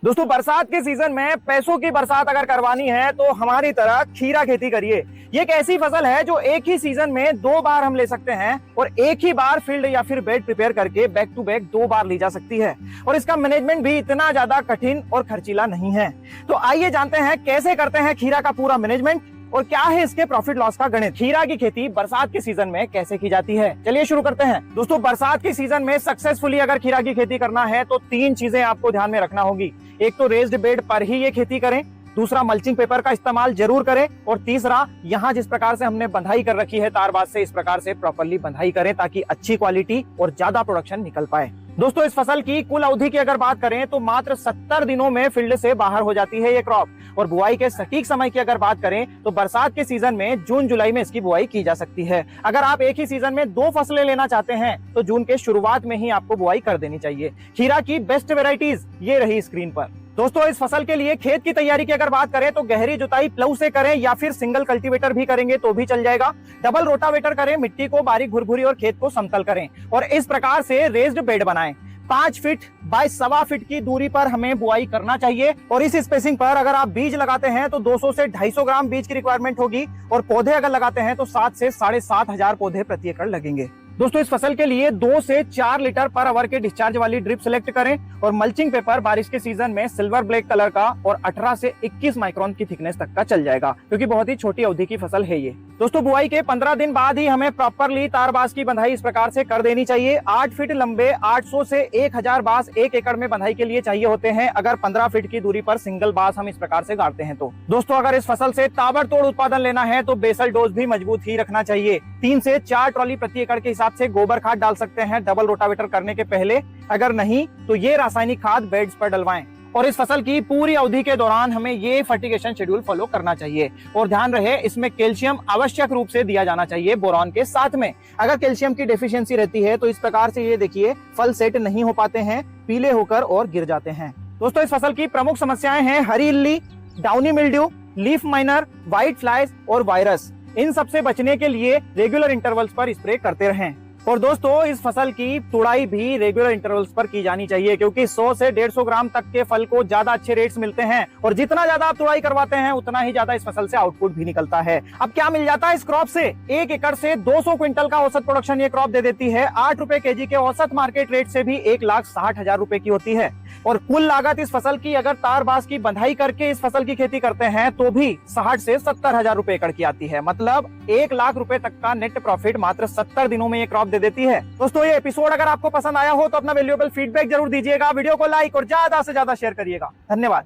दोस्तों बरसात के सीजन में पैसों की बरसात अगर करवानी है तो हमारी तरह खीरा खेती करिए। ये एक ऐसी फसल है जो एक ही सीजन में 2 बार हम ले सकते हैं और एक ही बार फील्ड या फिर बेड प्रिपेयर करके बैक टू बैक 2 बार ली जा सकती है और इसका मैनेजमेंट भी इतना ज्यादा कठिन और खर्चीला नहीं है। तो आइए जानते हैं कैसे करते हैं खीरा का पूरा मैनेजमेंट और क्या है इसके प्रॉफिट लॉस का गणित। खीरा की खेती बरसात के सीजन में कैसे की जाती है, चलिए शुरू करते हैं। दोस्तों बरसात के सीजन में सक्सेसफुली अगर खीरा की खेती करना है तो 3 चीजें आपको ध्यान में रखना होगी। एक तो रेज्ड बेड पर ही ये खेती करें, दूसरा मल्चिंग पेपर का इस्तेमाल जरूर करें और तीसरा यहाँ जिस प्रकार से हमने बंधाई कर रखी है तारबाज से, इस प्रकार से प्रॉपर्ली बंधाई करें ताकि अच्छी क्वालिटी और ज्यादा प्रोडक्शन निकल पाए। दोस्तों इस फसल की कुल अवधि की अगर बात करें तो मात्र 70 दिनों में फील्ड से बाहर हो जाती है ये क्रॉप और बुआई के सटीक समय की अगर बात करें तो बरसात के सीजन में जून जुलाई में इसकी बुआई की जा सकती है। अगर आप एक ही सीजन में 2 फसलें लेना चाहते हैं तो जून के शुरुआत में ही आपको बुआई कर देनी चाहिए। खीरा की बेस्ट वेराइटीज ये रही स्क्रीन पर। दोस्तों इस फसल के लिए खेत की तैयारी की अगर बात करें तो गहरी जुताई प्लव से करें या फिर सिंगल कल्टीवेटर भी करेंगे तो भी चल जाएगा। डबल रोटावेटर करें, मिट्टी को बारीक भुरभुरी और खेत को समतल करें और इस प्रकार से रेज्ड बेड बनाएं। 5 फीट बाय 1.25 फीट की दूरी पर हमें बुआई करना चाहिए और इस स्पेसिंग पर अगर आप बीज लगाते हैं तो 200 से 250 ग्राम बीज की रिक्वायरमेंट होगी और पौधे अगर लगाते हैं तो 7 से 7,500 पौधे प्रति एकड़ लगेंगे। दोस्तों इस फसल के लिए 2 से 4 लीटर पर आवर के डिस्चार्ज वाली ड्रिप सिलेक्ट करें और मल्चिंग पेपर बारिश के सीजन में सिल्वर ब्लैक कलर का और 18 से 21 माइक्रोन की थिकनेस तक का चल जाएगा क्योंकि बहुत ही छोटी अवधि की फसल है ये। दोस्तों बुआई के 15 दिन बाद ही हमें प्रॉपरली तारबाज की बंधाई इस प्रकार से कर देनी चाहिए। 8 फीट लंबे 800 से 1000 बांस 1 एकड़ में बंधाई के लिए चाहिए होते हैं अगर 15 फीट की दूरी पर सिंगल बांस हम इस प्रकार से गाड़ते हैं तो। दोस्तों अगर इस फसल से ताबड़तोड़ उत्पादन लेना है तो बेसल डोज भी मजबूत ही रखना चाहिए। 3 से 4 ट्रॉली प्रति एकड़ के हिसाब से गोबर खाद डाल सकते हैं डबल रोटावेटर करने के पहले, अगर नहीं तो ये रासायनिक खाद बेड्स पर डलवाएं। और इस फसल की पूरी अवधि के दौरान हमें ये फर्टिगेशन शेड्यूल फॉलो करना चाहिए और ध्यान रहे इसमें कैल्शियम आवश्यक रूप से दिया जाना चाहिए बोरॉन के साथ में। अगर कैल्शियम की डेफिशिएंसी रहती है तो इस प्रकार से ये देखिए फल सेट नहीं हो पाते हैं, पीले होकर और गिर जाते हैं। दोस्तों इस फसल की प्रमुख समस्याएं हैं हरी इल्ली, downy mildew, leaf miner, white flies और वायरस। इन सबसे बचने के लिए रेगुलर इंटरवल्स पर स्प्रे करते रहें। और दोस्तों इस फसल की तुड़ाई भी रेगुलर इंटरवल्स पर की जानी चाहिए क्योंकि 100 से 150 ग्राम तक के फल को ज्यादा अच्छे रेट्स मिलते हैं और जितना ज्यादा आप तुड़ाई करवाते हैं उतना ही ज्यादा इस फसल से आउटपुट भी निकलता है। अब क्या मिल जाता है इस क्रॉप से? 1 एकड़ से 200 क्विंटल का औसत प्रोडक्शन ये क्रॉप दे देती है। 8 रुपए केजी के औसत मार्केट रेट से भी 1,60,000 रुपए की होती है और कुल लागत इस फसल की अगर तारबाज की बंधाई करके इस फसल की खेती करते हैं तो भी 60 से 70,000 रुपए एकड़ की आती है। मतलब 1 लाख रुपए तक का नेट प्रॉफिट मात्र 70 दिनों में ये क्रॉप दे देती है। दोस्तों ये एपिसोड अगर आपको पसंद आया हो तो अपना वैल्यूएबल फीडबैक जरूर दीजिएगा, वीडियो को लाइक और ज्यादा से ज्यादा शेयर करिएगा। धन्यवाद।